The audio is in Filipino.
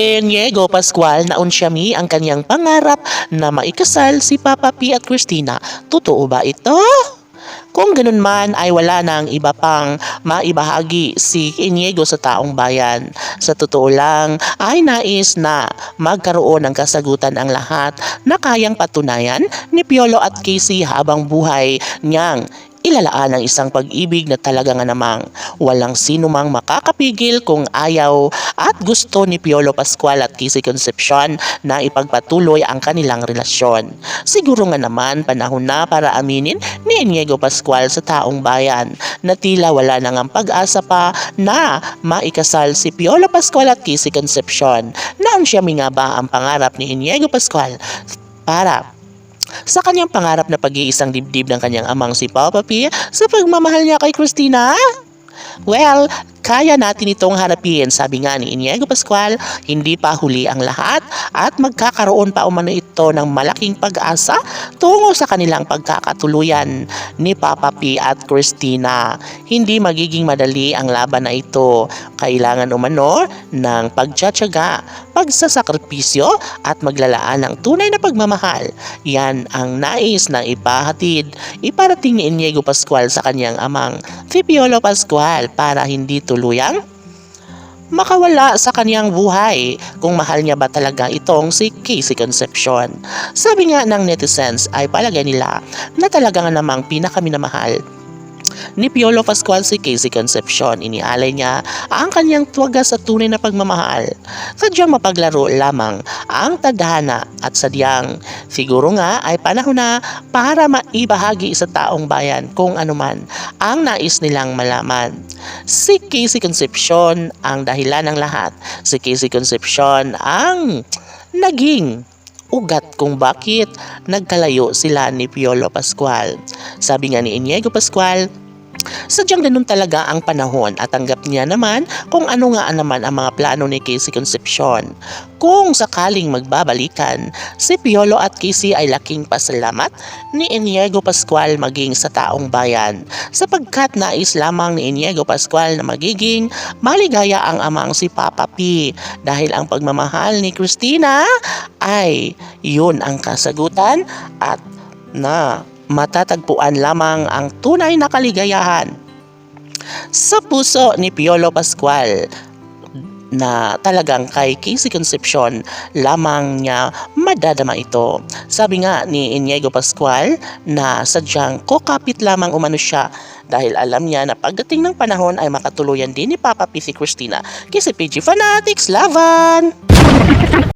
Iniego Pascual na unsyami ang kanyang pangarap na maikasal si Papa P at Christina. Totoo ba ito? Kung ganun man ay wala nang iba pang maibahagi si Iniego sa taong bayan. Sa totoo lang ay nais na magkaroon ng kasagutan ang lahat na kayang patunayan ni Piolo at Casey habang buhay niyang ilalaan ang isang pag-ibig na talaga nga namang walang sino mang makakapigil kung ayaw at gusto ni Piolo Pascual at Casey Concepcion na ipagpatuloy ang kanilang relasyon. Siguro nga naman panahon na para aminin ni Iniego Pascual sa taong bayan na tila wala nang ang pag-asa pa na maikasal si Piolo Pascual at Casey Concepcion. Naunsyami nga ba ang pangarap ni Iniego Pascual para sa kanyang pangarap na pag-iisang dibdib ng kanyang amang si Papa P sa pagmamahal niya kay Christina? Well, kaya natin itong harapin. Sabi nga ni Iniego Pascual, hindi pa huli ang lahat at magkakaroon pa umano ito ng malaking pag-asa tungo sa kanilang pagkakatuluyan ni Papa P at Christina. Hindi magiging madali ang laban na ito. Kailangan umano ng pagtsatsaga, pagsasakripisyo at maglalaan ng tunay na pagmamahal. Yan ang nais na iparating ni Iniego Pascual sa kanyang amang si Piolo Pascual para hindi tuluyang makawala sa kanyang buhay kung mahal niya ba talaga itong si Casey Concepcion. Sabi nga ng netizens ay palagay nila na talaga nga namang pinakaminamahal ni Piolo Pascual si Casey Concepcion. Inialay niya ang kanyang tuwagas sa tunay na pagmamahal. Sadyang mapaglaro lamang ang tadhana at sadyang siguro nga ay panahon na para maibahagi sa taong bayan kung anuman ang nais nilang malaman. Si Casey Concepcion ang dahilan ng lahat. Si Casey Concepcion ang naging ugat kung bakit nagkalayo sila ni Piolo Pascual. Sabi nga ni Iniego Pascual, sadyang ganun talaga ang panahon at tanggap niya naman kung ano nga naman ang mga plano ni Casey Concepcion. Kung sakaling magbabalikan, si Piolo at Casey ay laking pasalamat ni Iniego Pascual maging sa taong bayan sapagkat nais lamang ni Iniego Pascual na magiging maligaya ang amang si Papa P dahil ang pagmamahal ni Christina ay yun ang kasagutan at na matatagpuan lamang ang tunay na kaligayahan sa puso ni Piolo Pascual na talagang kay Casey Concepcion lamang niya madadama ito. Sabi nga ni Iniego Pascual na sadyang kokapit lamang umano siya dahil alam niya na pagdating ng panahon ay makatuluyan din ni Papa P si Christina. Kasi PG Fanatics, laban!